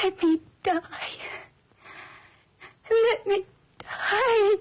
Let me die. Let me die.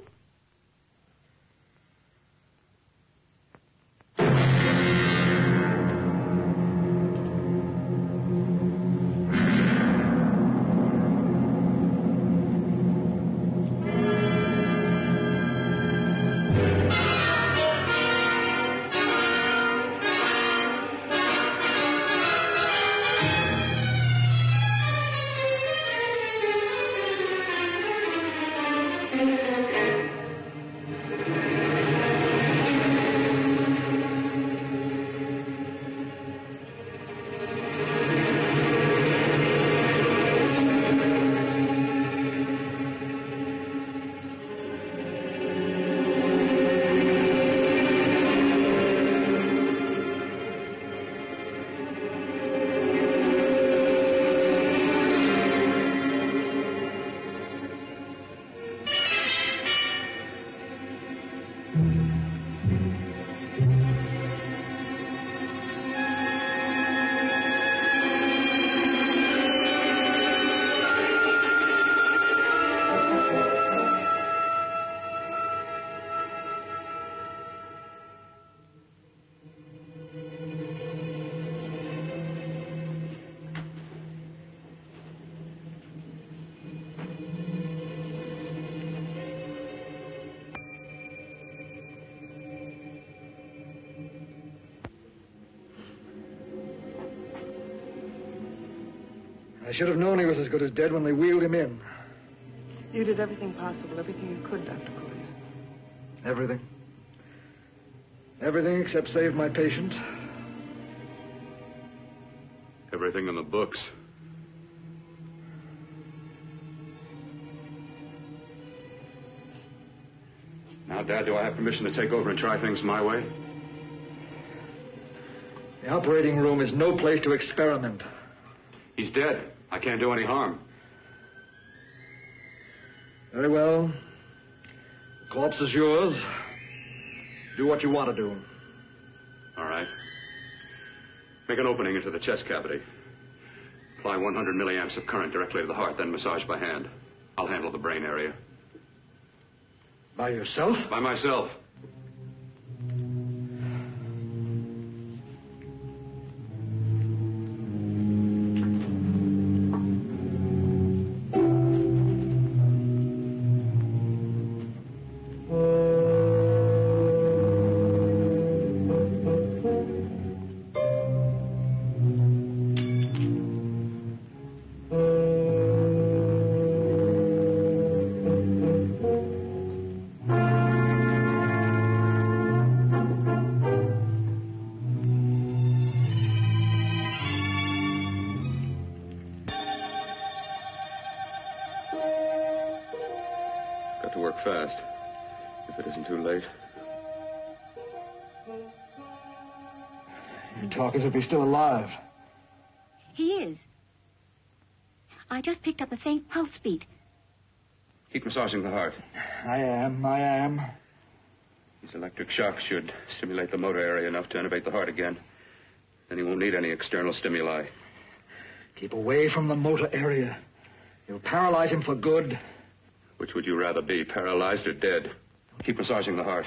I should have known he was as good as dead when they wheeled him in. You did everything possible, everything you could, Dr. Cortner. Everything. Everything except save my patient. Everything in the books. Now, Dad, do I have permission to take over and try things my way? The operating room is no place to experiment. He's dead. I can't do any harm. Very well. The corpse is yours. Do what you want to do. All right. Make an opening into the chest cavity. Apply 100 milliamps of current directly to the heart, then massage by hand. I'll handle the brain area. By yourself? By myself. Got to work fast, if it isn't too late. You talk as if he's still alive. He is. I just picked up a faint pulse beat. Keep massaging the heart. I am. These electric shocks should stimulate the motor area enough to innervate the heart again. Then he won't need any external stimuli. Keep away from the motor area. You'll paralyze him for good. Which would you rather be, paralyzed or dead? Keep massaging the heart.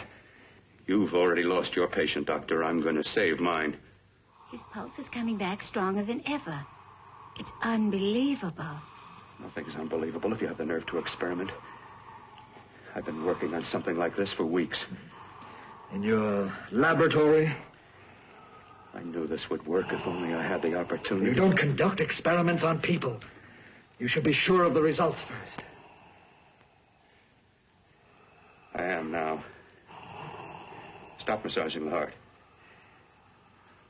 You've already lost your patient, Doctor. I'm going to save mine. His pulse is coming back stronger than ever. It's unbelievable. Nothing's unbelievable if you have the nerve to experiment. I've been working on something like this for weeks. In your laboratory? I knew this would work if only I had the opportunity. You don't conduct experiments on people. You should be sure of the results first. I am now. Stop massaging the heart.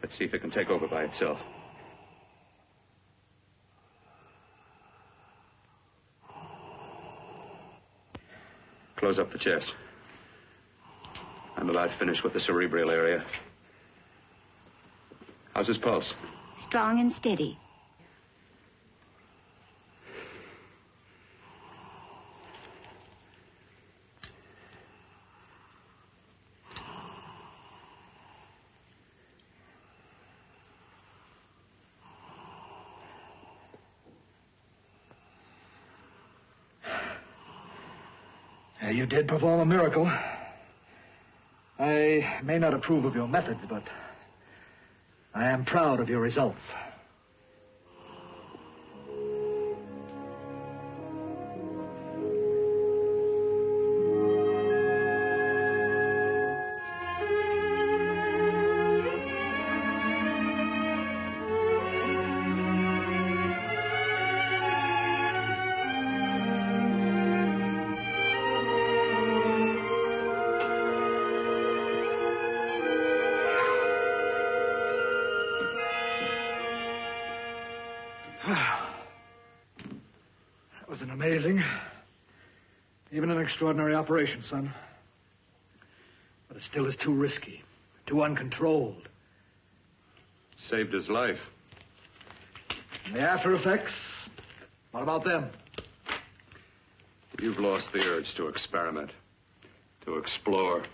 Let's see if it can take over by itself. Close up the chest. I'm about finished with the cerebral area. How's his pulse? Strong and steady. You did perform a miracle. I may not approve of your methods, but I am proud of your results. That was an amazing, even an extraordinary operation, son. But it still is too risky, too uncontrolled. Saved his life. And the after effects, what about them? You've lost the urge to experiment, to explore.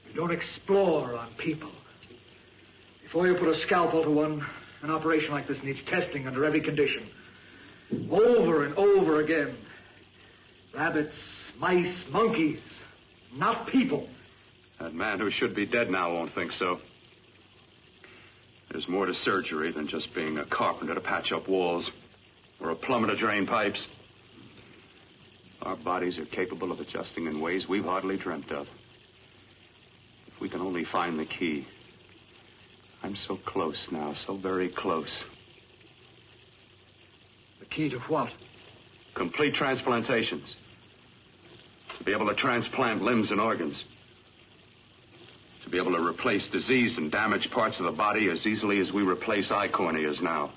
You don't explore on people. Before you put a scalpel to one, an operation like this needs testing under every condition. Over and over again. Rabbits, mice, monkeys, not people. That man who should be dead now won't think so. There's more to surgery than just being a carpenter to patch up walls or a plumber to drain pipes. Our bodies are capable of adjusting in ways we've hardly dreamt of. If we can only find the key. I'm so close now, so very close. The key to what? Complete transplantations. To be able to transplant limbs and organs. To be able to replace diseased and damaged parts of the body as easily as we replace eye corneas now.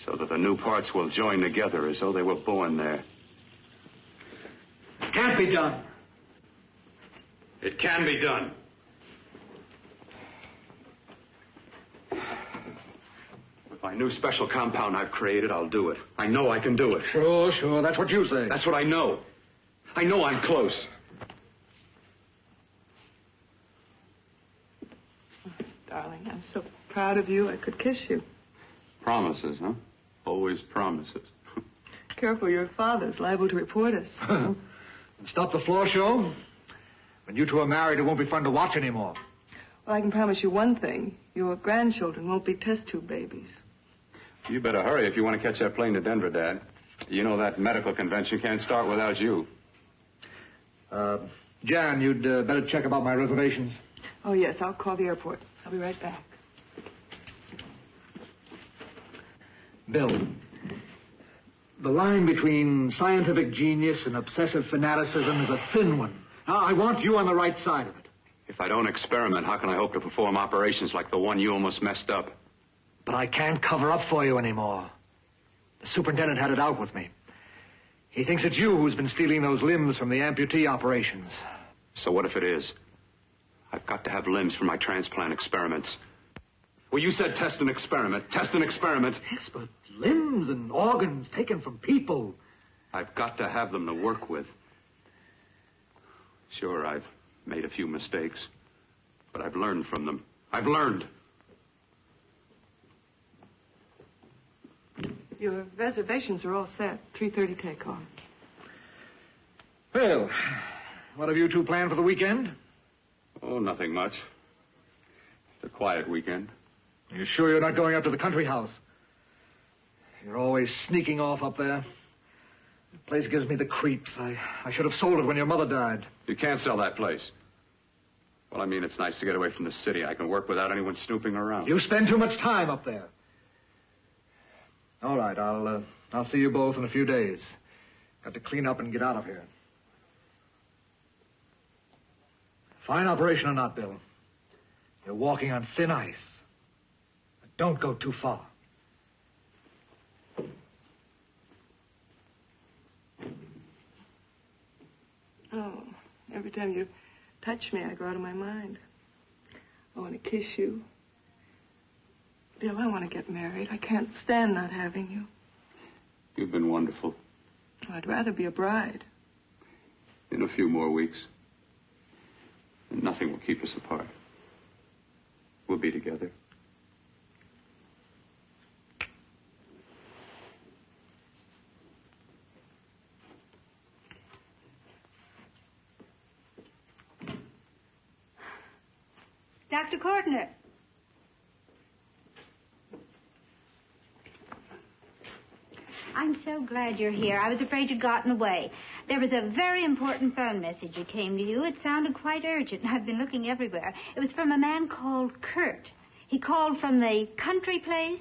So that the new parts will join together as though they were born there. It can't be done. It can be done. With my new special compound I've created, I'll do it. I know I can do it. Sure. That's what you say. That's what I know. I know I'm close. Darling, I'm so proud of you, I could kiss you. Promises, huh? Always promises. Careful, your father's liable to report us. And stop the floor show? When you two are married, it won't be fun to watch anymore. Well, I can promise you one thing. Your grandchildren won't be test tube babies. You better hurry if you want to catch that plane to Denver, Dad. You know that medical convention can't start without you. Jan, you'd better check about my reservations. Oh, yes, I'll call the airport. I'll be right back. Bill, the line between scientific genius and obsessive fanaticism is a thin one. Now, I want you on the right side of it. If I don't experiment, how can I hope to perform operations like the one you almost messed up? But I can't cover up for you anymore. The superintendent had it out with me. He thinks it's you who's been stealing those limbs from the amputee operations. So what if it is? I've got to have limbs for my transplant experiments. Well, you said test and experiment. Test and experiment. Yes, but limbs and organs taken from people. I've got to have them to work with. Sure, I've made a few mistakes, but I've learned from them. I've learned. Your reservations are all set. 3:30 takeoff. Well, what have you two planned for the weekend? Oh, nothing much. It's a quiet weekend. Are you sure you're not going up to the country house? You're always sneaking off up there. The place gives me the creeps. I should have sold it when your mother died. You can't sell that place. Well, I mean, it's nice to get away from the city. I can work without anyone snooping around. You spend too much time up there. All right, I'll see you both in a few days. Got to clean up and get out of here. Fine operation or not, Bill. You're walking on thin ice. But don't go too far. Oh, every time you touch me, I go out of my mind. I want to kiss you. Bill, I want to get married. I can't stand not having you. You've been wonderful. Oh, I'd rather be a bride. In a few more weeks. And nothing will keep us apart. We'll be together. Dr. Cortner. I'm so glad you're here. I was afraid you'd gotten away. There was a very important phone message that came to you. It sounded quite urgent. I've been looking everywhere. It was from a man called Kurt. He called from the country place,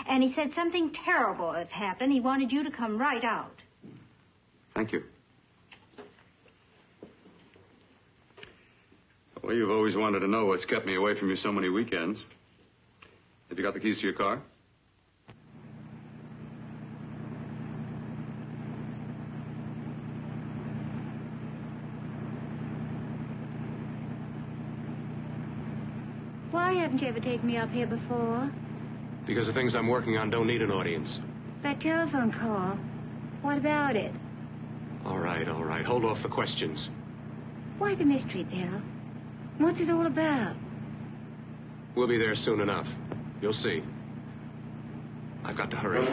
and he said something terrible has happened. He wanted you to come right out. Thank you. Well, you've always wanted to know what's kept me away from you so many weekends. Have you got the keys to your car? Why haven't you ever taken me up here before? Because the things I'm working on don't need an audience. That telephone call. What about it? All right. Hold off the questions. Why the mystery, Bill? What's it all about? We'll be there soon enough. You'll see. I've got to hurry.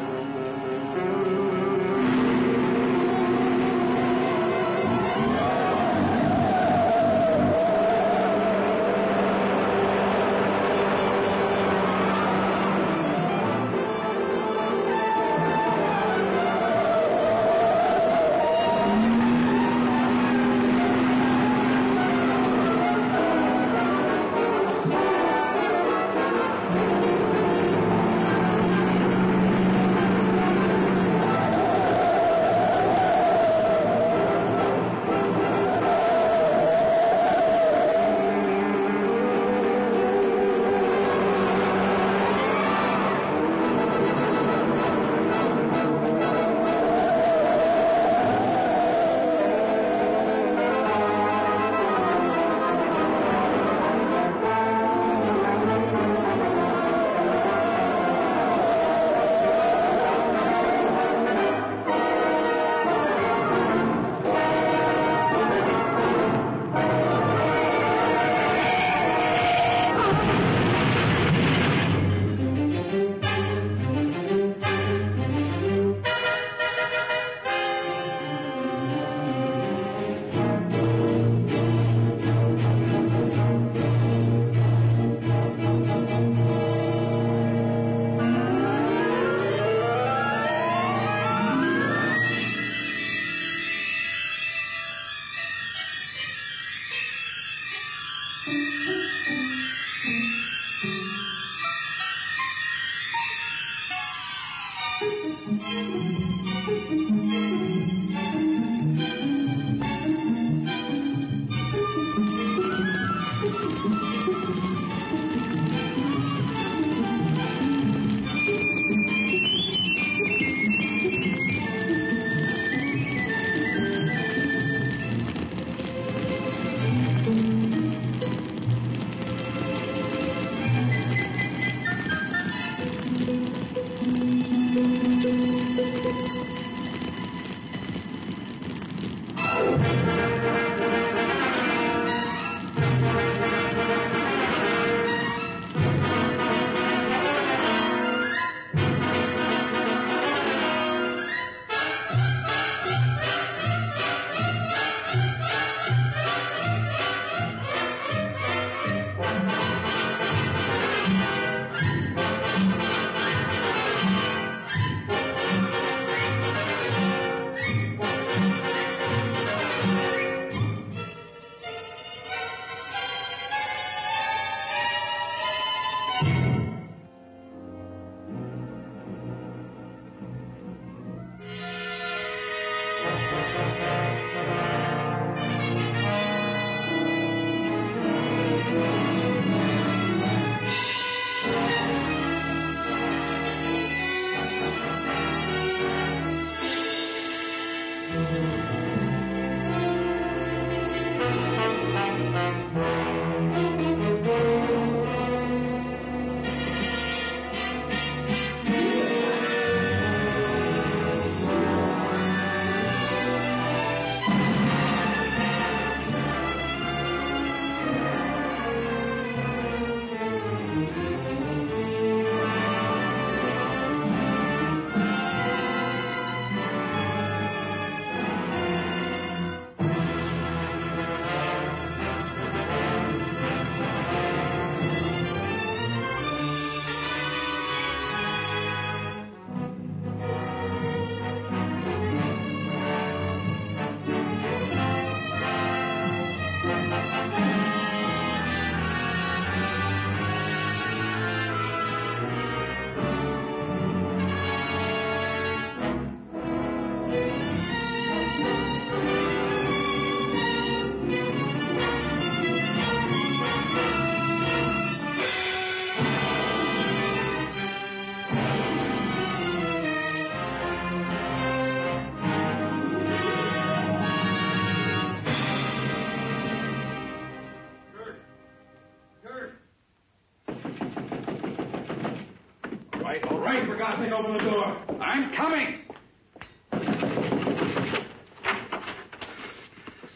right, for God's sake, open the door. I'm coming.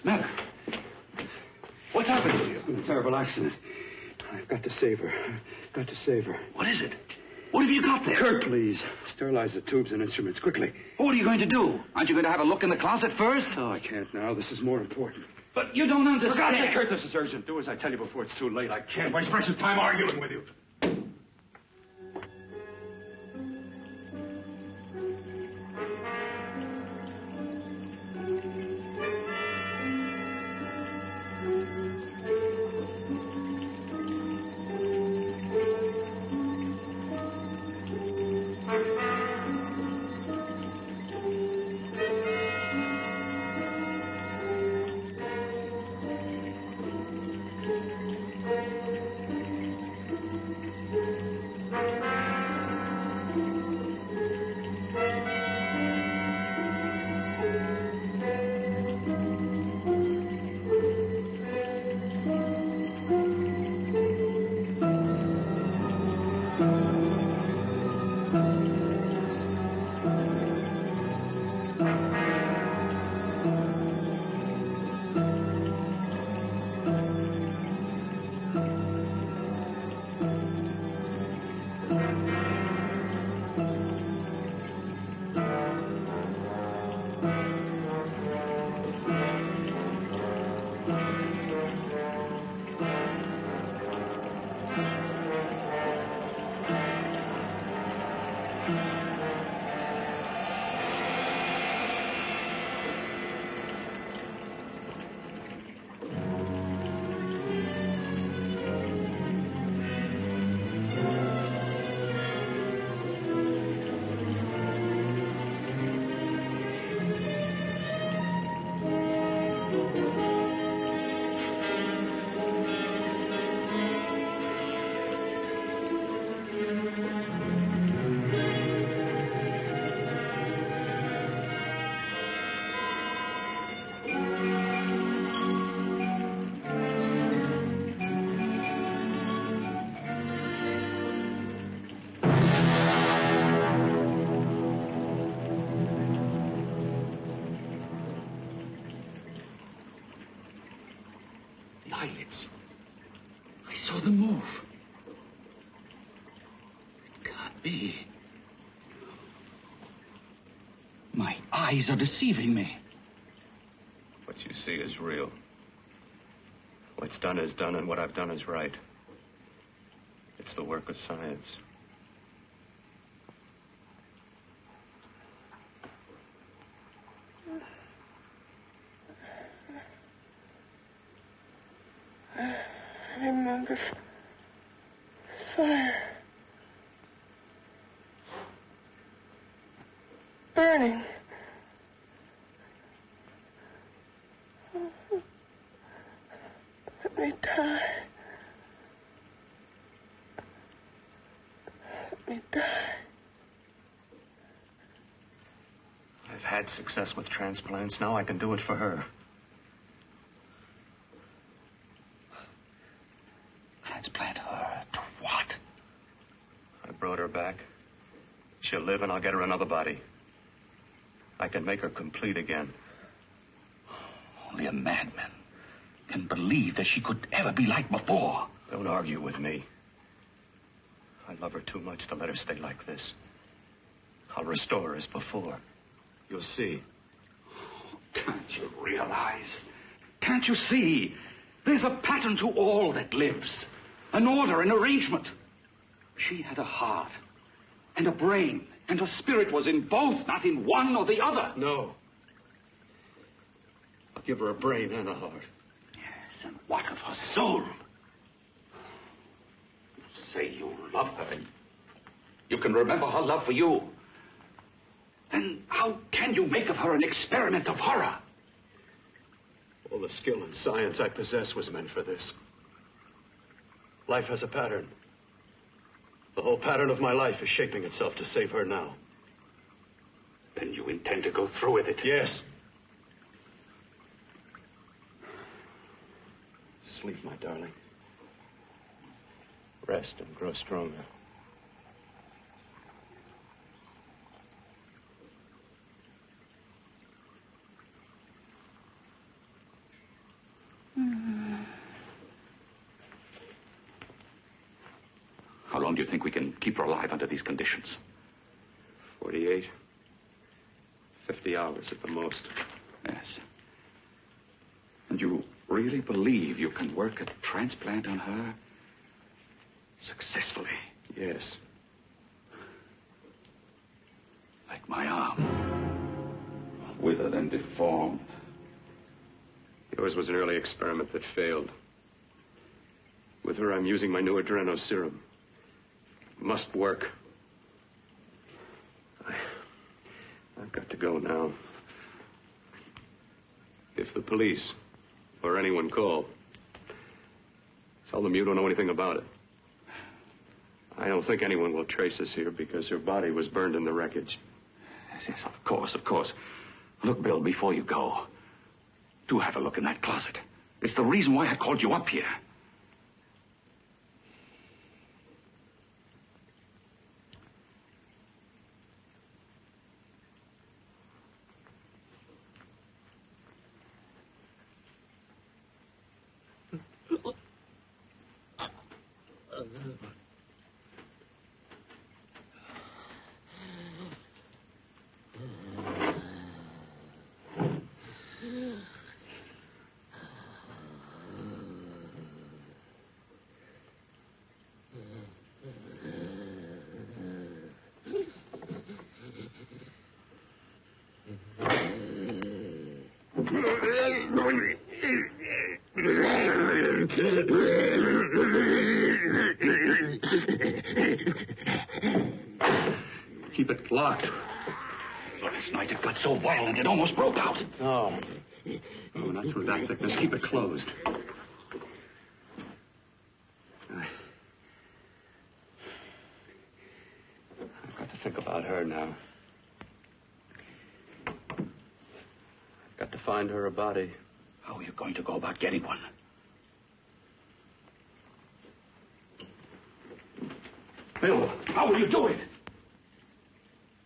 Matter? What's happened to you? It's been a terrible accident. I've got to save her. Got to save her. What is it? What have you got there? Kurt, please. Sterilize the tubes and instruments quickly. What are you going to do? Aren't you going to have a look in the closet first? No, I can't now. This is more important. But you don't understand. For God's sake, Kurt, this is urgent. Do as I tell you before it's too late. I can't waste precious time arguing with you. Eyelids. I saw them move. It can't be. My eyes are deceiving me. What you see is real. What's done is done, and what I've done is right. It's the work of science. I remember fire. Burning. Let me die. Let me die. I've had success with transplants. Now I can do it for her. Transplant her to what? I brought her back. She'll live, and I'll get her another body. I can make her complete again. Only a madman can believe that she could ever be like before. Don't argue with me. I love her too much to let her stay like this. I'll restore her as before. You'll see. Can't you realize? Can't you see? There's a pattern to all that lives. An order, an arrangement. She had a heart and a brain, and her spirit was in both, not in one or the other. No. I'll give her a brain and a heart. Yes, and what of her soul? You say you love her, and you can remember her love for you. Then how can you make of her an experiment of horror? All the skill and science I possess was meant for this. Life has a pattern. The whole pattern of my life is shaping itself to save her now. Then you intend to go through with it? Yes. Sleep, my darling. Rest and grow stronger. long do you think we can keep her alive under these conditions? 48. 50 hours at the most. Yes. And you really believe you can work a transplant on her successfully? Yes. Like my arm. Withered and deformed. Yours was an early experiment that failed. With her, I'm using my new adreno serum. Must work. I've got to go now. If the police or anyone call, tell them you don't know anything about it. I don't think anyone will trace us here because her body was burned in the wreckage. Yes, of course, of course. Look, Bill, before you go, do have a look in that closet. It's the reason why I called you up here. Keep it locked. Last night it got so violent it almost broke out. Oh, not through that thickness. Keep it closed. I've got to think about her now. I've got to find her a body. How are you going to go about getting one? Bill, how will you do it?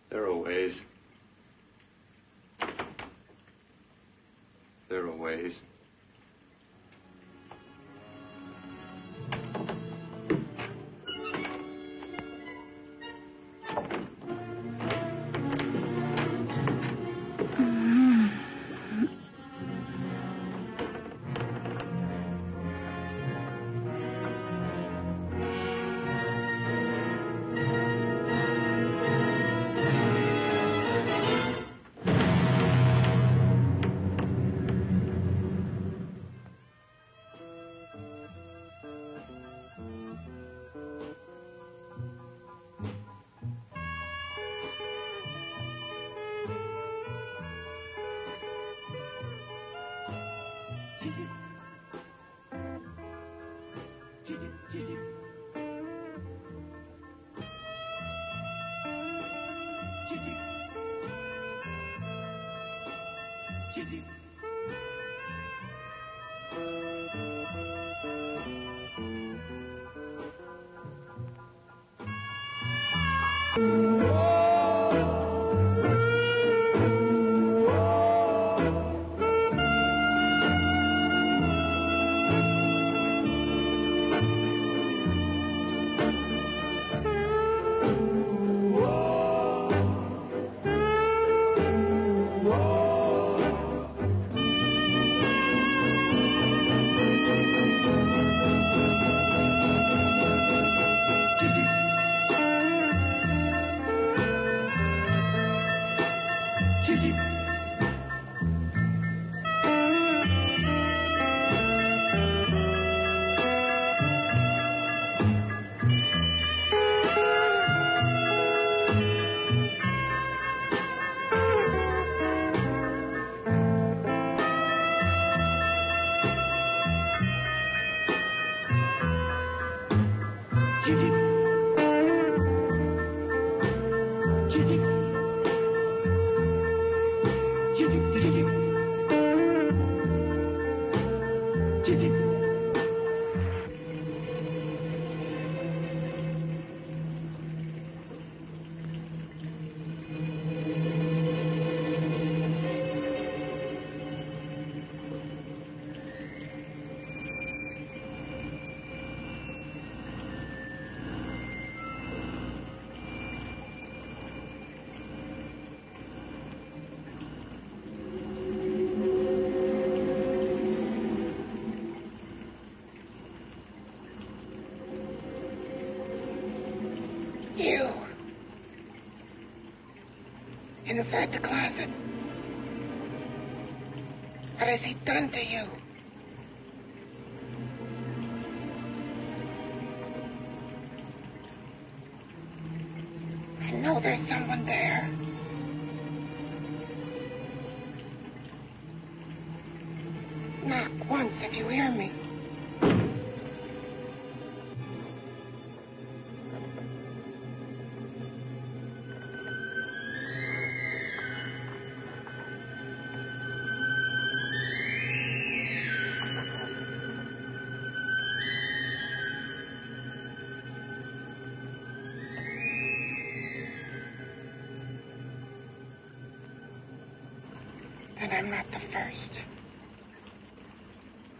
There are ways. There are ways. Inside the closet. What has he done to you? I know there's someone there. Knock once if you hear me. And I'm not the first.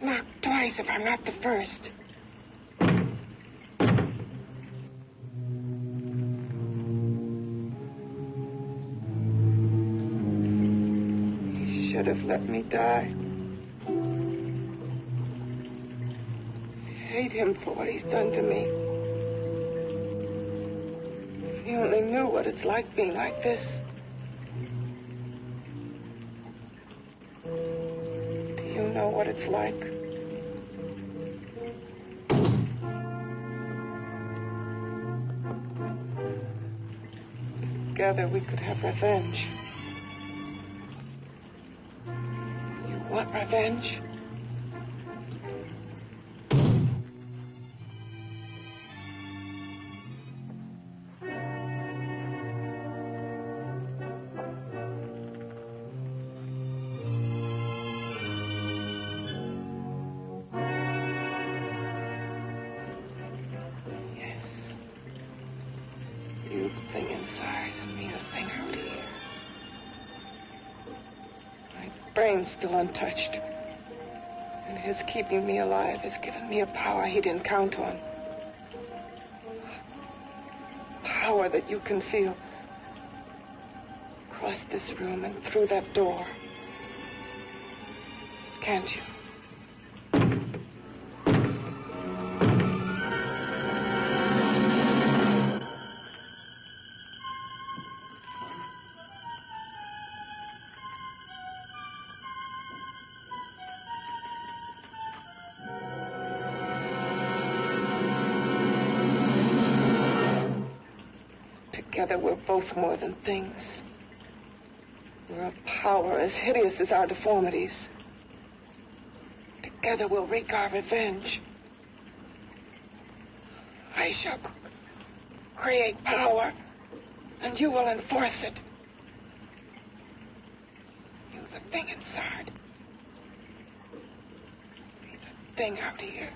Knock twice if I'm not the first. He should have let me die. I hate him for what he's done to me. If he only knew what it's like being like this. Know what it's like. Together we could have revenge. You want revenge? Brain's still untouched. And his keeping me alive has given me a power he didn't count on. Power that you can feel. Across this room and through that door. Can't you? Together we're both more than things. We're a power as hideous as our deformities. Together we'll wreak our revenge. I shall create power, and you will enforce it. You, the thing inside. Me, the thing out here.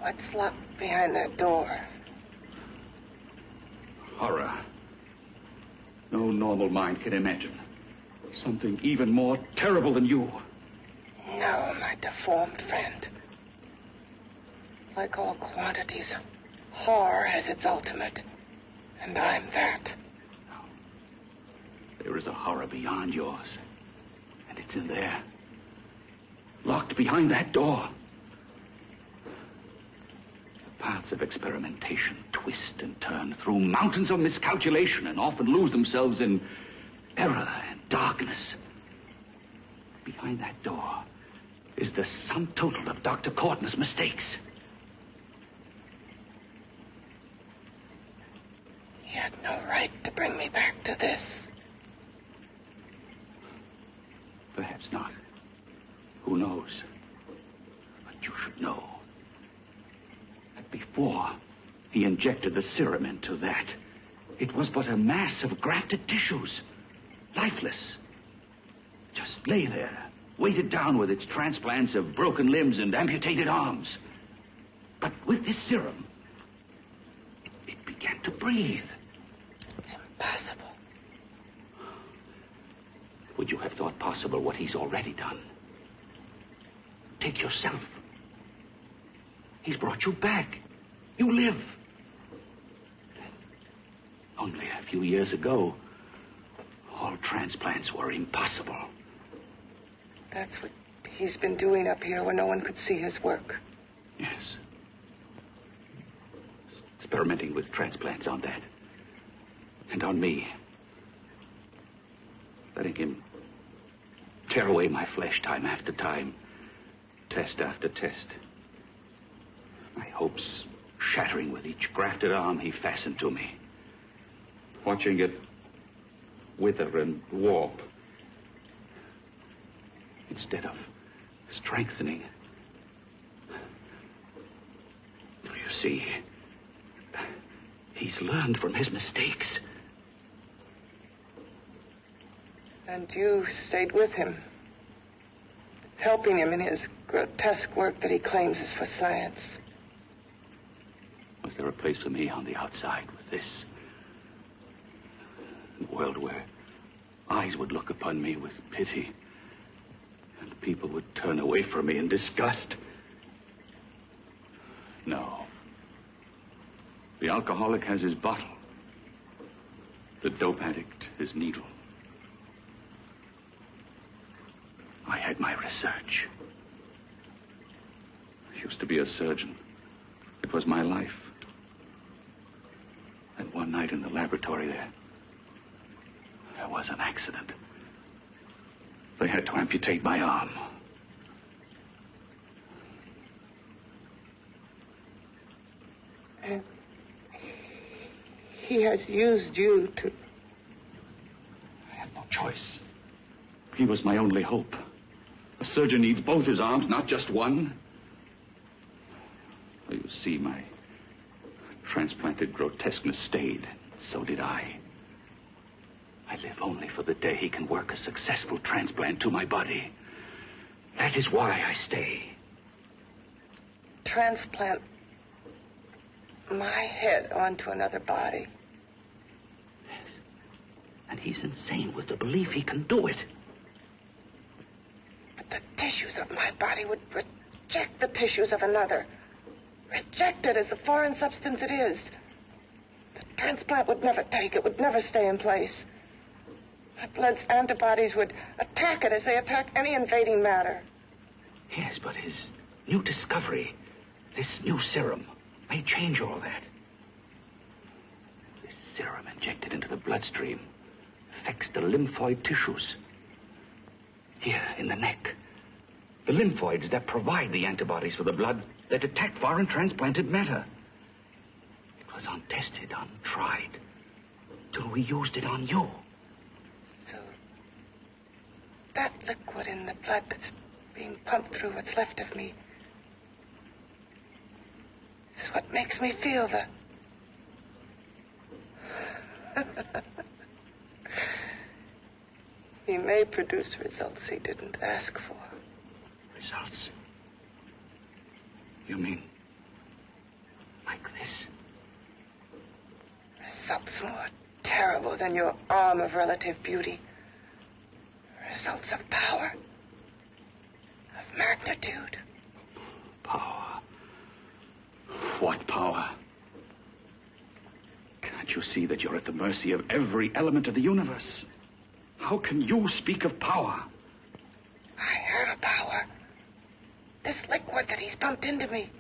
What's locked behind that door? Horror. No normal reasonable mind can imagine. Something even more terrible than you. No, my deformed friend. Like all quantities, horror has its ultimate. And I'm that. There is a horror beyond yours. And it's in there. Locked behind that door. The paths of experimentation twist and turn through mountains of miscalculation and often lose themselves in error and darkness. Behind that door is the sum total of Dr. Cortner's mistakes. He had no right to bring me back to this. Perhaps not. Who knows? But you should know that before he injected the serum into that, it was but a mass of grafted tissues, lifeless. Just lay there, weighted down with its transplants of broken limbs and amputated arms. But with this serum, it began to breathe. It's impossible. Would you have thought possible what he's already done? Take yourself. He's brought you back. You live. Only a few years ago, all transplants were impossible. That's what he's been doing up here where no one could see his work. Yes. Experimenting with transplants on that. And on me. Letting him tear away my flesh time after time. Test after test. My hopes shattering with each grafted arm he fastened to me. Watching it wither and warp. Instead of strengthening. You see, he's learned from his mistakes. And you stayed with him, helping him in his grotesque work that he claims is for science. Was there a place for me on the outside with this? A world where eyes would look upon me with pity and people would turn away from me in disgust? No. The alcoholic has his bottle. The dope addict his needle. I had my research. I used to be a surgeon. It was my life. And one night in the laboratory there was an accident. They had to amputate my arm. And he has used you to... I had no choice. He was my only hope. A surgeon needs both his arms, not just one. You see, my transplanted grotesqueness stayed. So did I. I live only for the day he can work a successful transplant to my body. That is why I stay. Transplant my head onto another body. Yes. And he's insane with the belief he can do it. But the tissues of my body would reject the tissues of another. Reject it as the foreign substance it is. The transplant would never take it, would never stay in place. My blood's antibodies would attack it as they attack any invading matter. Yes, but his new discovery, this new serum, may change all that. This serum injected into the bloodstream affects the lymphoid tissues. Here, in the neck. The lymphoids that provide the antibodies for the blood that attack foreign transplanted matter. It was untested, untried, till we used it on you. So, that liquid in the blood that's being pumped through what's left of me is what makes me feel the... He may produce results he didn't ask for. Results? You mean like this? Results more terrible than your arm of relative beauty. Results of power, of magnitude. Power. What power? Can't you see that you're at the mercy of every element of the universe? How can you speak of power? I have a power. This liquid that he's pumped into me.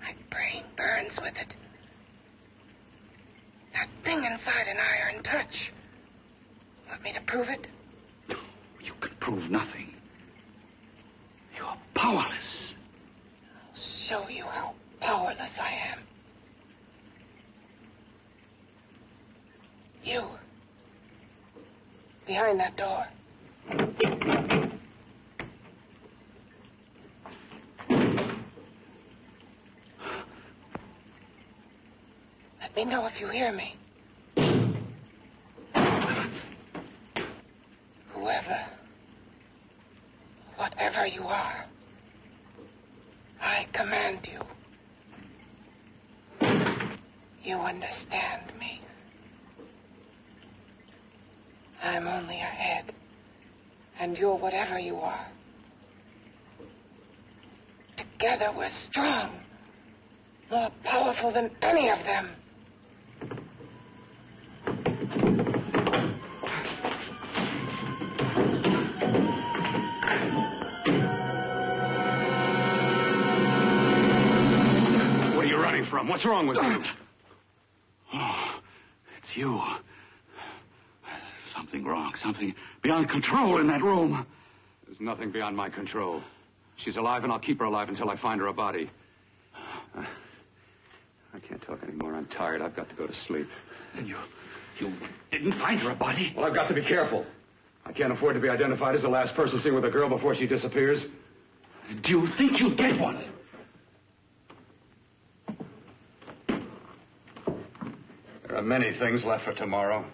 My brain burns with it. That thing inside an iron touch. Want me to prove it? You can prove nothing. You're powerless. I'll show you how powerless I am. You. Behind that door. Let me know if you hear me. Whoever, whatever you are, I command you. You understand me. I'm only a head, and you're whatever you are. Together we're strong, more powerful than any of them. What are you running from? What's wrong with you? Oh, it's you. Something wrong, something beyond control in that room. There's nothing beyond my control. She's alive, and I'll keep her alive until I find her a body. I can't talk anymore. I'm tired. I've got to go to sleep. And you didn't find her a body? Well, I've got to be careful. I can't afford to be identified as the last person seen with a girl before she disappears. Do you think you'll get one? There are many things left for tomorrow.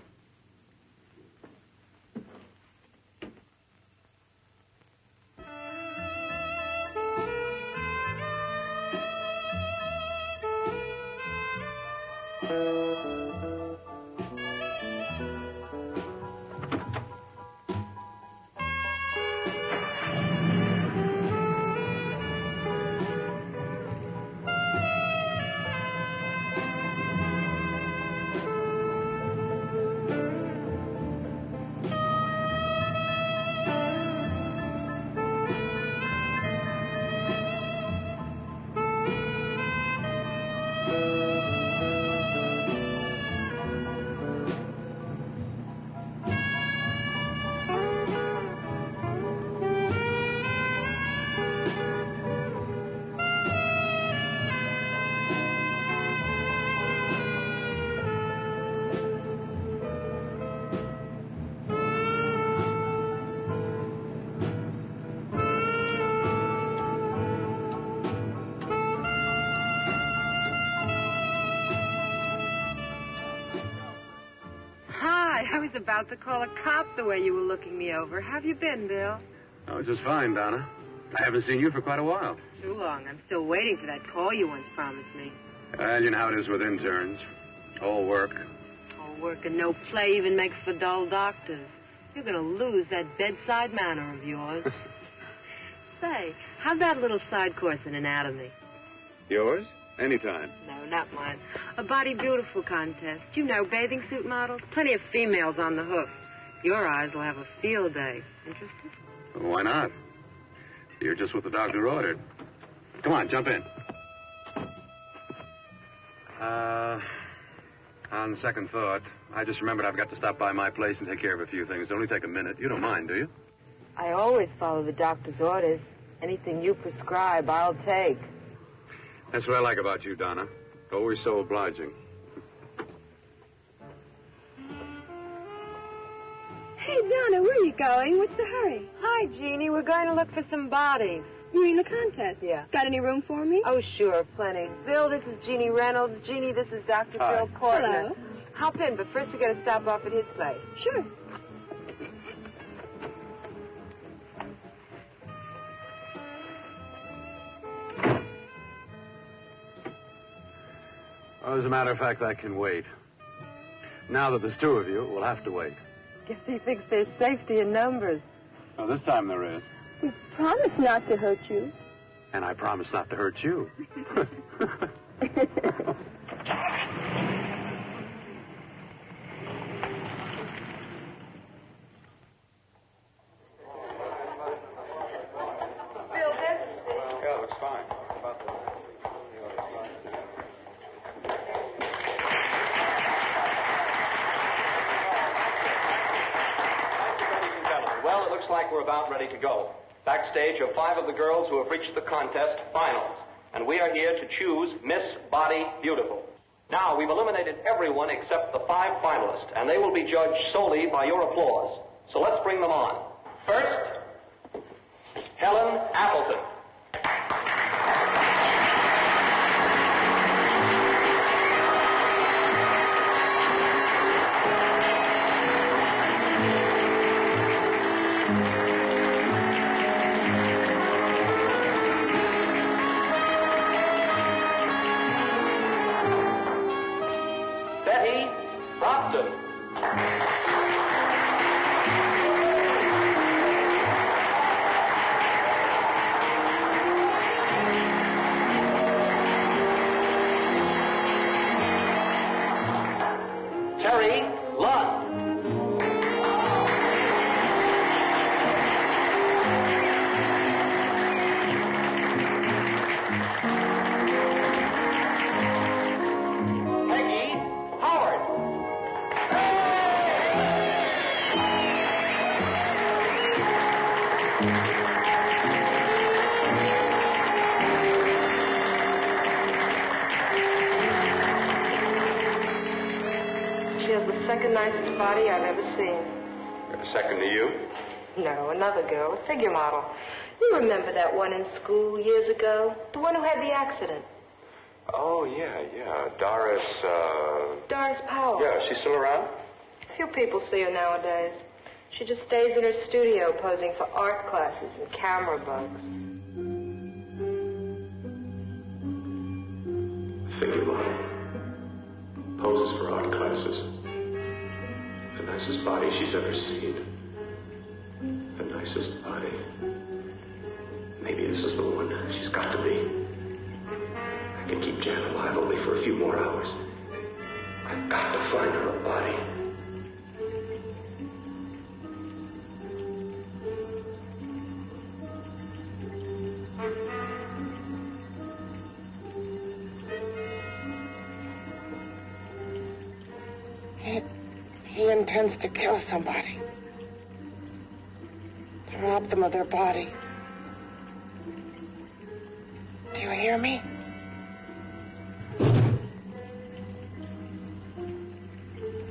I was about to call a cop the way you were looking me over. How have you been, Bill? Oh, just fine, Donna. I haven't seen you for quite a while. Too long. I'm still waiting for that call you once promised me. You know how it is with interns. All work. All work and no play even makes for dull doctors. You're going to lose that bedside manner of yours. Say, how's that little side course in anatomy? Yours? Anytime. No, not mine. A body beautiful contest. You know, bathing suit models. Plenty of females on the hoof. Your eyes will have a field day. Interested? Well, why not? You're just what the doctor ordered. Come on, jump in. On second thought, I just remembered I've got to stop by my place and take care of a few things. It'll only take a minute. You don't mind, do you? I always follow the doctor's orders. Anything you prescribe, I'll take. That's what I like about you, Donna. Always so obliging. Hey, Donna, where are you going? What's the hurry? Hi, Jeannie. We're going to look for some bodies. You mean the contest? Yeah. Got any room for me? Oh, sure, plenty. Bill, this is Jeannie Reynolds. Jeannie, this is Dr. Hi. Bill Cortner. Hello. Hop in, but first we got to stop off at his place. Sure. Well, as a matter of fact, I can wait. Now that there's two of you, we'll have to wait. Guess he thinks there's safety in numbers. Well, this time there is. We promise not to hurt you. And I promise not to hurt you. We're about ready to go. Backstage are 5 of the girls who have reached the contest finals, and we are here to choose Miss Body Beautiful. Now, we've eliminated everyone except the 5 finalists, and they will be judged solely by your applause. So let's bring them on. First, Helen Appleton. Nicest body I've ever seen. Second to you? No, another girl, a figure model. You remember that one in school years ago? The one who had the accident. Oh, yeah. Doris Powell. Yeah, she's still around? Few people see her nowadays. She just stays in her studio posing for art classes and camera bugs. Figure model. Poses for art classes. The nicest body she's ever seen. The nicest body. Maybe this is the one. She's got to be. I can keep Jan alive only for a few more hours. I've got to find her a body. He intends to kill somebody. To rob them of their body. Do you hear me?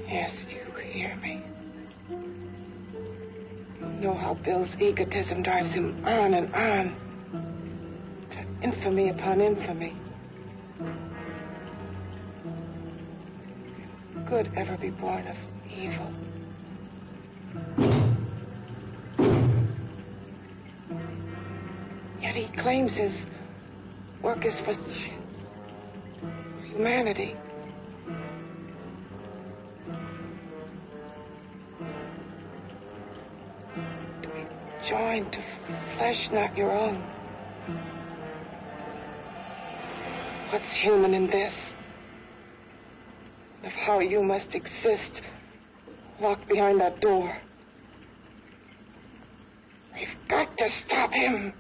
Yes, you hear me. You know how Bill's egotism drives him on and on. To infamy upon infamy. Good ever be born of evil. Yet he claims his work is for science, for humanity. To be joined to flesh not your own. What's human in this? Of how you must exist locked behind that door. We've got to stop him.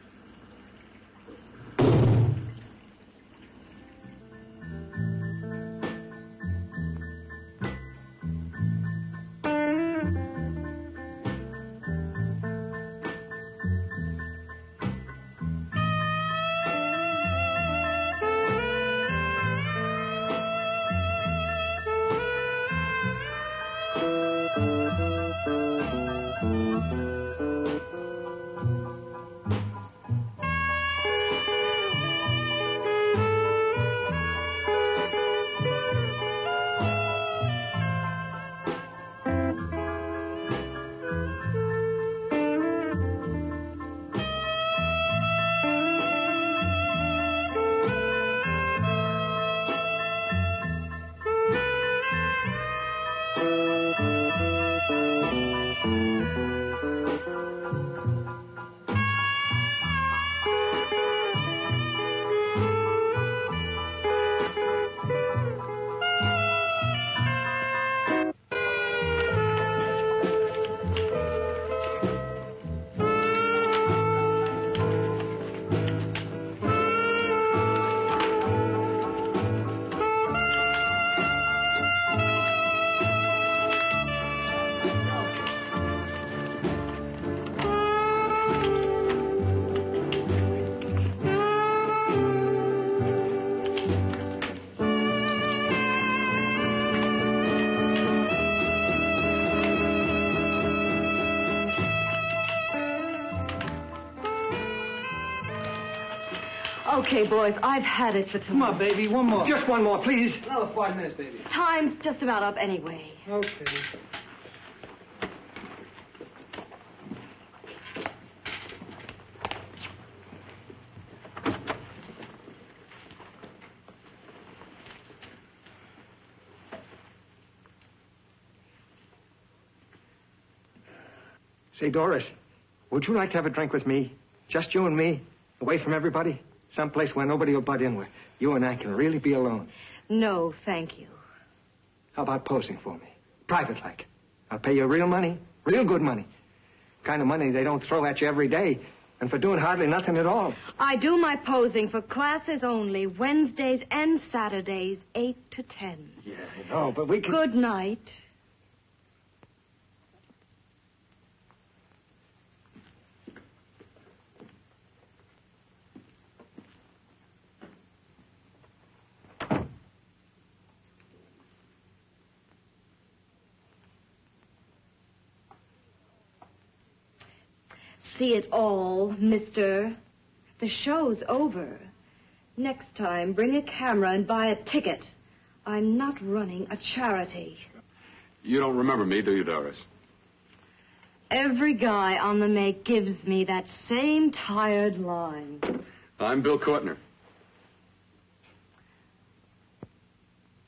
Okay, boys, I've had it for tonight. Come on, baby, one more. Just one more, please. Another 5 minutes, baby. Time's just about up anyway. Okay. Say, Doris, would you like to have a drink with me? Just you and me, away from everybody? Someplace where nobody will butt in, where you and I can really be alone. No, thank you. How about posing for me? Private like. I'll pay you real money, real good money. Kind of money they don't throw at you every day, and for doing hardly nothing at all. I do my posing for classes only, Wednesdays and Saturdays, 8 to 10. Yeah, I know, but we can... Good night. See it all, mister. The show's over. Next time, bring a camera and buy a ticket. I'm not running a charity. You don't remember me, do you, Doris? Every guy on the make gives me that same tired line. I'm Bill Cortner.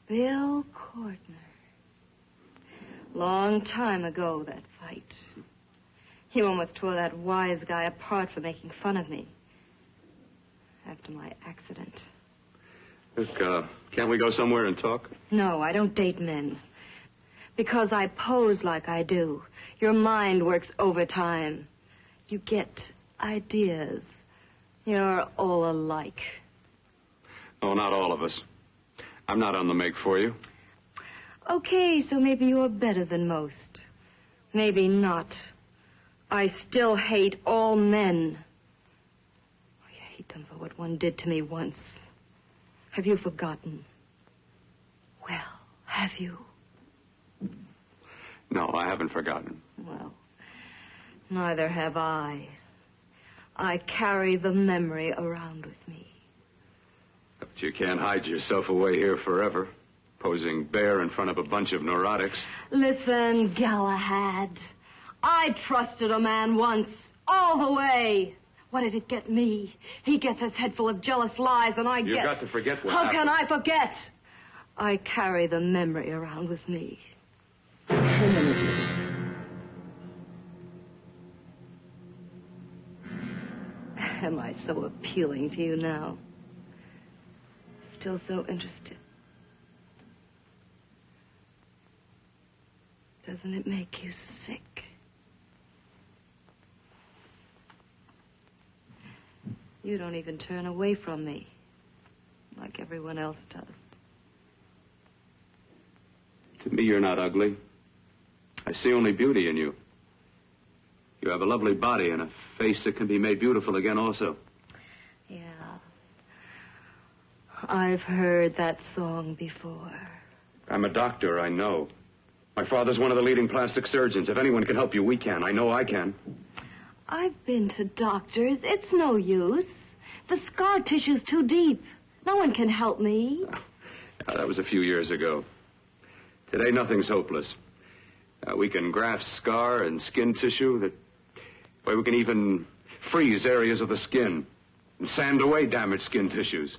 Bill Cortner. Long time ago, that fight. You almost tore that wise guy apart for making fun of me. After my accident. Look, can't we go somewhere and talk? No, I don't date men. Because I pose like I do. Your mind works overtime. You get ideas. You're all alike. Oh, not all of us. I'm not on the make for you. Okay, so maybe you're better than most. Maybe not. I still hate all men. I hate them for what one did to me once. Have you forgotten? Well, have you? No, I haven't forgotten. Well, neither have I. I carry the memory around with me. But you can't hide yourself away here forever, posing bare in front of a bunch of neurotics. Listen, Galahad. I trusted a man once, all the way. What did it get me? He gets his head full of jealous lies, and You've got to forget what How happened. can I forget? I carry the memory around with me. Am I so appealing to you now? Still so interested? Doesn't it make you sick? You don't even turn away from me, like everyone else does. To me, you're not ugly. I see only beauty in you. You have a lovely body and a face that can be made beautiful again also. Yeah. I've heard that song before. I'm a doctor, I know. My father's one of the leading plastic surgeons. If anyone can help you, we can. I know I can. I've been to doctors. It's no use. The scar tissue's too deep. No one can help me. That was a few years ago. Today, nothing's hopeless. We can graft scar and skin tissue. Well, we can even freeze areas of the skin and sand away damaged skin tissues.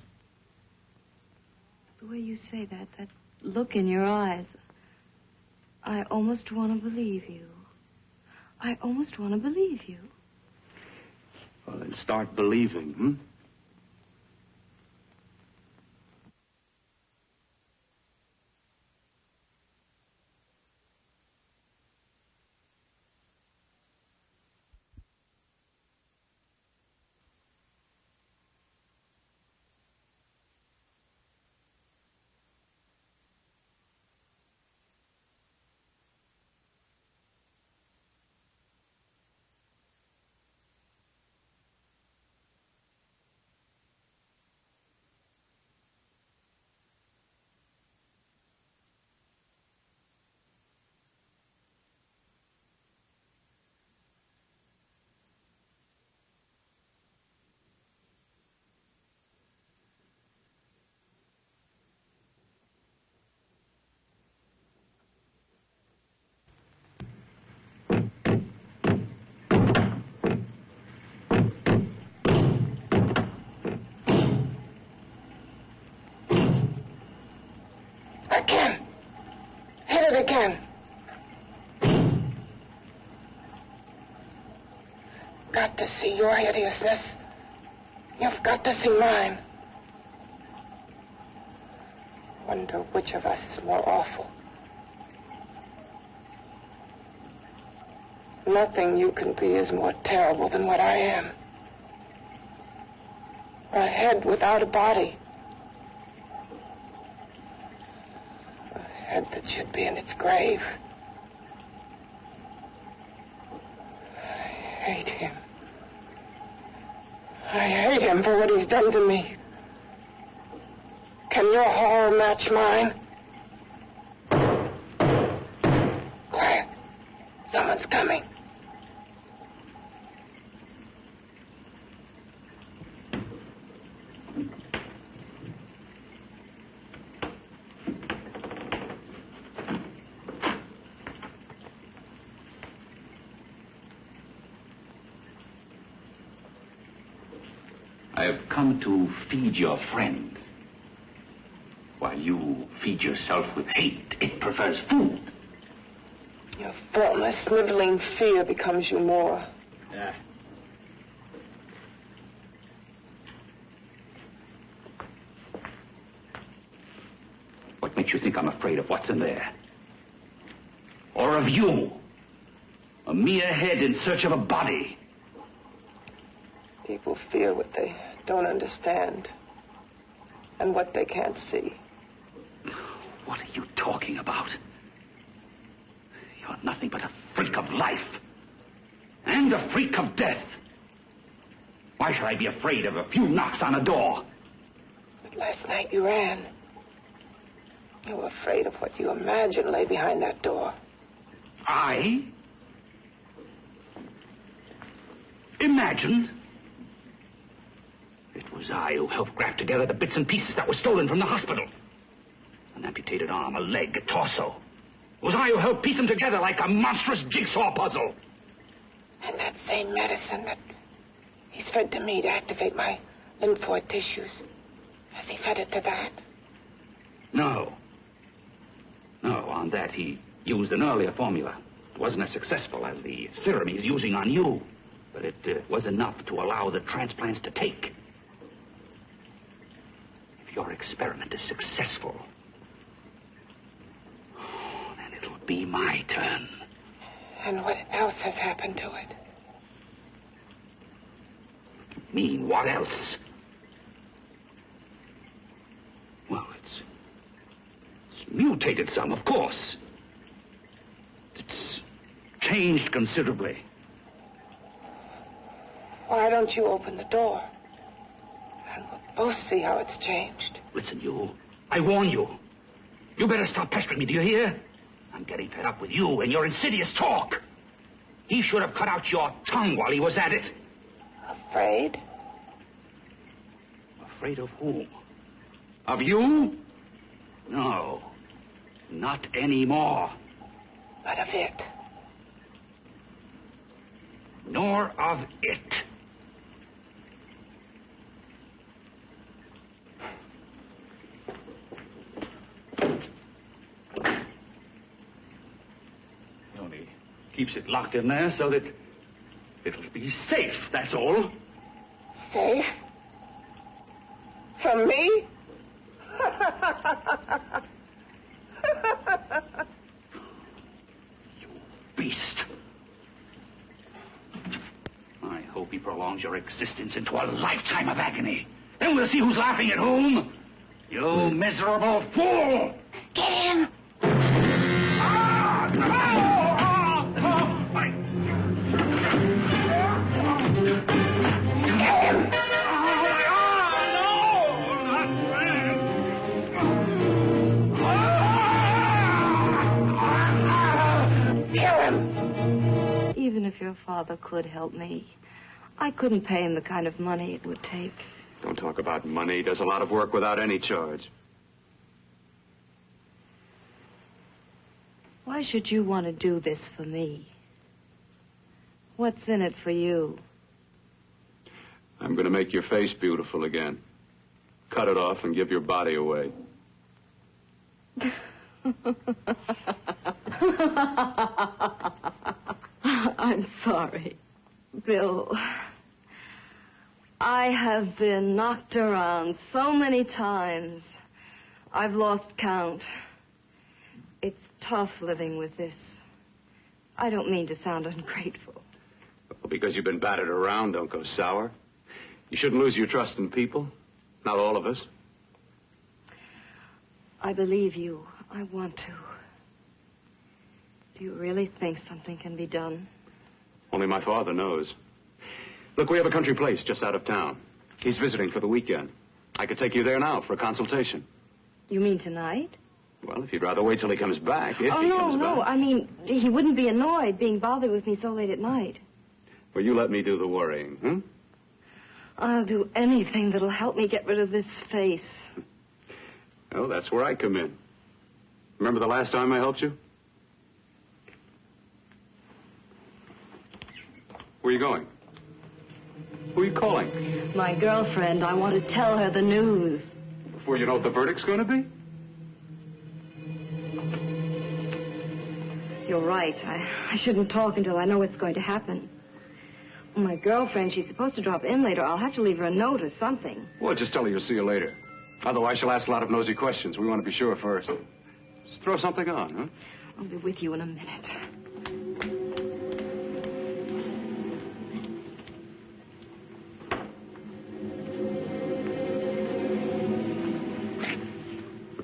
The way you say that look in your eyes, I almost want to believe you. I almost want to believe you. Well, then start believing, hmm? it again. Got to see your hideousness. You've got to see mine. Wonder which of us is more awful. Nothing you can be is more terrible than what I am. A head without a body. A head that should be in its grave. I hate him. I hate him for what he's done to me. Can your horror match mine? Quiet. Someone's coming. I've come to feed your friend. While you feed yourself with hate, it prefers food. Your formless, sniveling fear becomes you more. Yeah. What makes you think I'm afraid of what's in there? Or of you? A mere head in search of a body. People fear what they don't understand and what they can't see. What are you talking about? You're nothing but a freak of life and a freak of death. Why should I be afraid of a few knocks on a door? But last night you ran. You were afraid of what you imagined lay behind that door. I? Imagined? It was I who helped graft together the bits and pieces that were stolen from the hospital. An amputated arm, a leg, a torso. It was I who helped piece them together like a monstrous jigsaw puzzle. And that same medicine that he's fed to me to activate my lymphoid tissues. Has he fed it to that? No. No, on that he used an earlier formula. It wasn't as successful as the serum he's using on you. But it was enough to allow the transplants to take. If your experiment is successful, then it'll be my turn. And what else has happened to it? Mean what else? Well, it's mutated some, of course. It's changed considerably. Why don't you open the door? And we'll both see how it's changed. Listen, you. I warn you. You better stop pestering me, do you hear? I'm getting fed up with you and your insidious talk. He should have cut out your tongue while he was at it. Afraid? Afraid of whom? Of you? No. Not anymore. But of it. Nor of it. He only keeps it locked in there so that it'll be safe, that's all. Safe? From me? You beast. I hope he prolongs your existence into a lifetime of agony. Then we'll see who's laughing at whom. You miserable fool! Get him! Even if your father could help me, I couldn't pay him the kind of money it would take. Don't talk about money. He does a lot of work without any charge. Why should you want to do this for me? What's in it for you? I'm going to make your face beautiful again. Cut it off and give your body away. I'm sorry, Bill. I have been knocked around so many times. I've lost count. It's tough living with this. I don't mean to sound ungrateful. Well, because you've been battered around, don't go sour. You shouldn't lose your trust in people. Not all of us. I believe you. I want to. Do you really think something can be done? Only my father knows. Look, we have a country place just out of town. He's visiting for the weekend. I could take you there now for a consultation. You mean tonight? Well, if you'd rather wait till he comes back, if he comes back. No. I mean, he wouldn't be annoyed being bothered with me so late at night. Well, you let me do the worrying, hmm? I'll do anything that'll help me get rid of this face. Well, that's where I come in. Remember the last time I helped you? Where are you going? Who are you calling? My girlfriend. I want to tell her the news. Before you know what the verdict's going to be? You're right. I shouldn't talk until I know what's going to happen. My girlfriend, she's supposed to drop in later. I'll have to leave her a note or something. Well, just tell her you'll see you later. Otherwise, she'll ask a lot of nosy questions. We want to be sure first. Just throw something on, huh? I'll be with you in a minute.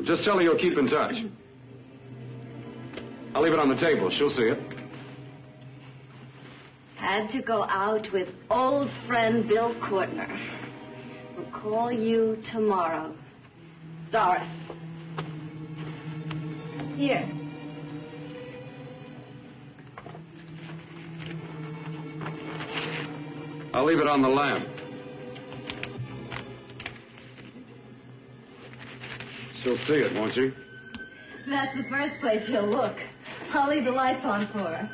Just tell her you'll keep in touch. I'll leave it on the table. She'll see it. Had to go out with old friend Bill Cortner. We'll call you tomorrow. Doris. Here. I'll leave it on the lamp. She'll see it, won't she? That's the first place she'll look. I'll leave the lights on for her.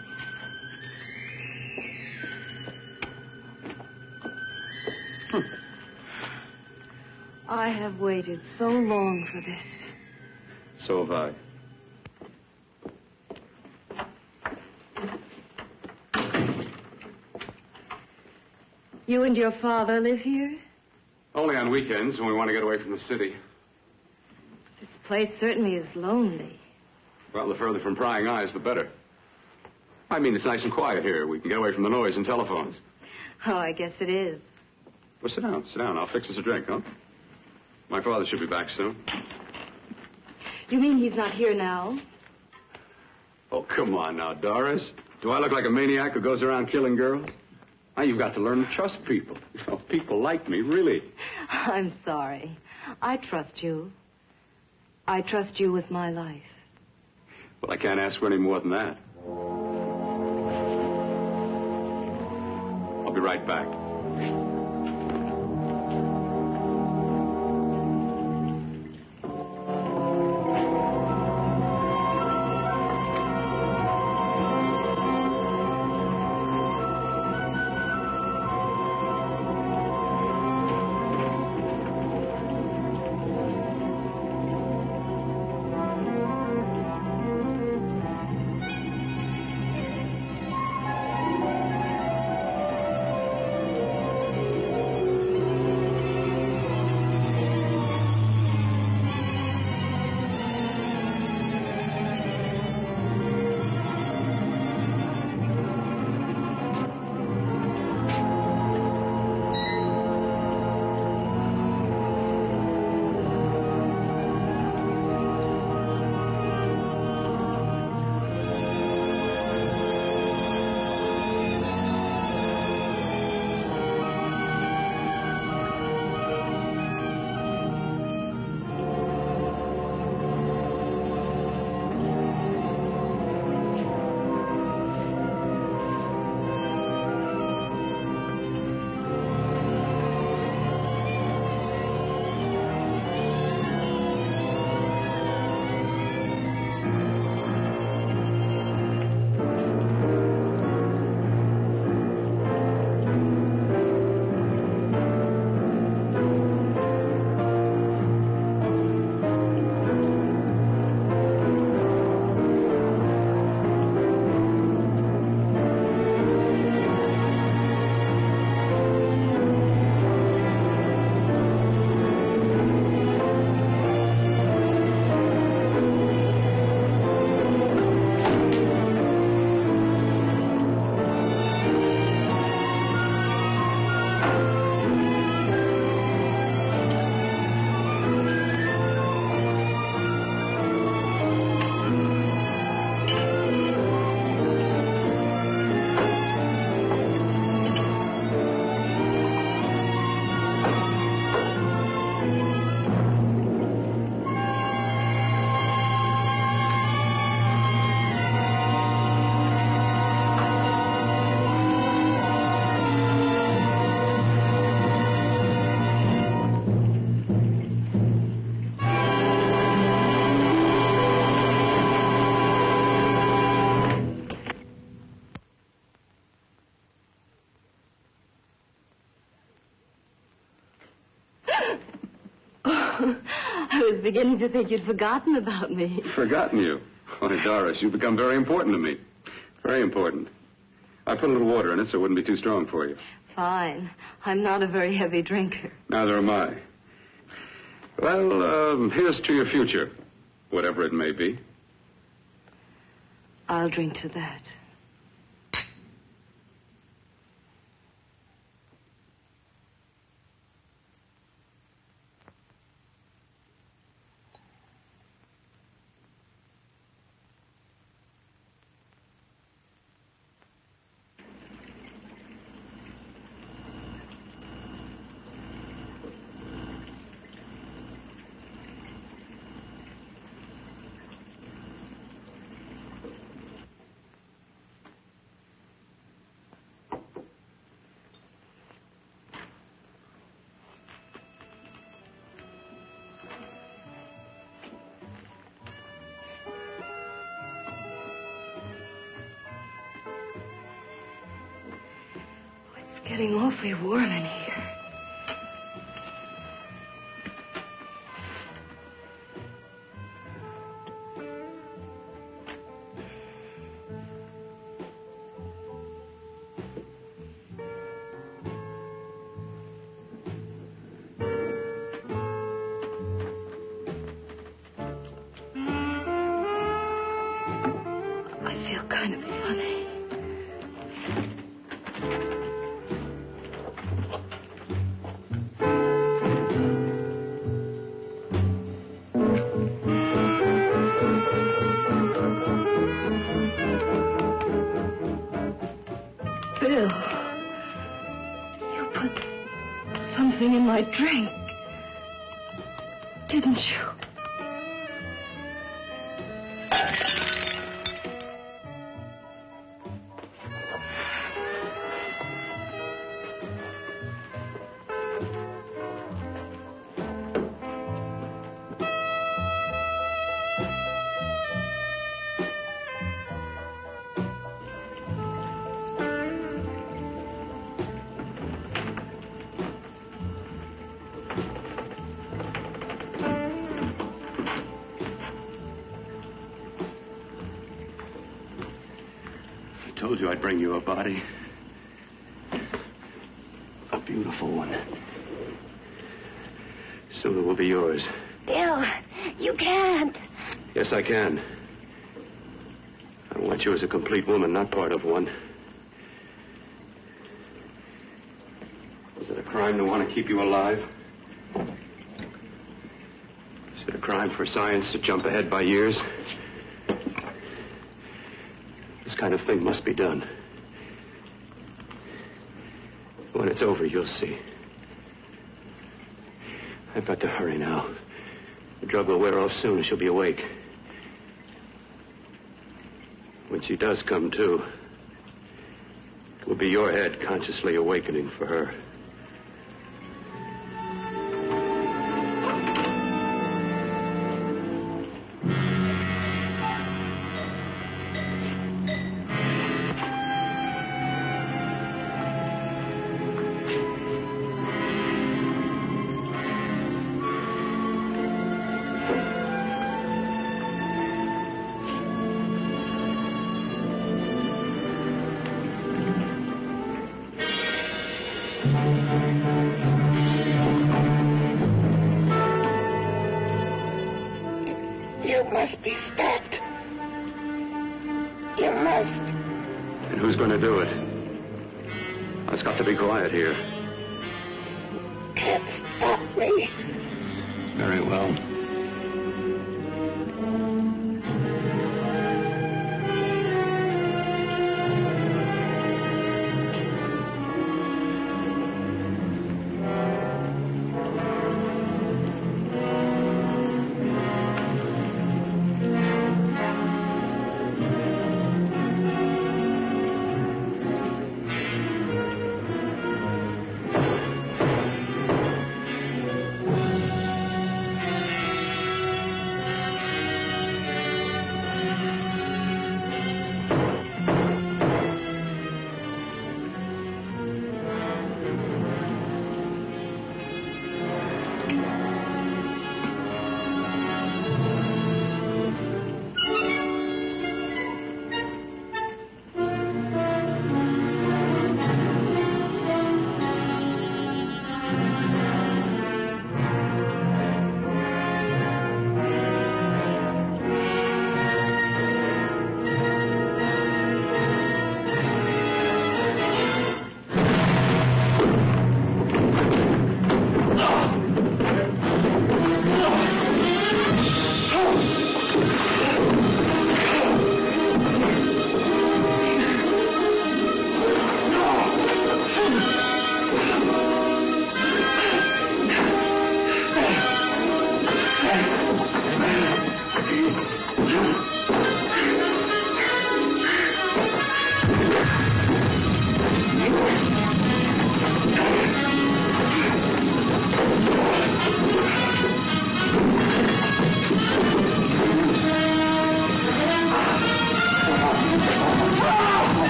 I have waited so long for this. So have I. You and your father live here? Only on weekends when we want to get away from the city. This place certainly is lonely. Well, the further from prying eyes, the better. I mean, it's nice and quiet here. We can get away from the noise and telephones. Oh, I guess it is. Well, sit down. Sit down. I'll fix us a drink, huh? My father should be back soon. You mean he's not here now? Oh, come on now, Doris. Do I look like a maniac who goes around killing girls? Now, you've got to learn to trust people. You know, people like me, really. I'm sorry. I trust you. I trust you with my life. Well, I can't ask for any more than that. I'll be right back. I was beginning to think you'd forgotten about me. Forgotten you? Why, Doris, you've become very important to me. Very important. I put a little water in it so it wouldn't be too strong for you. Fine. I'm not a very heavy drinker. Neither am I. Well, here's to your future, whatever it may be. I'll drink to that. Getting awfully warm in here. I feel kind of funny. Bill, you put something in my drink, didn't you? I told you I'd bring you a body. A beautiful one. Soon it will be yours. Bill, you can't. Yes, I can. I want you as a complete woman, not part of one. Is it a crime to want to keep you alive? Is it a crime for science to jump ahead by years? This kind of thing must be done. When it's over, you'll see. I've got to hurry now. The drug will wear off soon and she'll be awake. When she does come to, it will be your head consciously awakening for her. You must be stopped. You must. And who's going to do it? It's got to be quiet here. Can't stop me. Very well.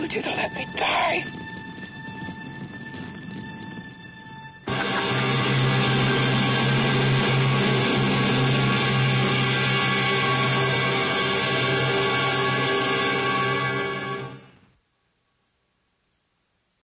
wanted you to let me die.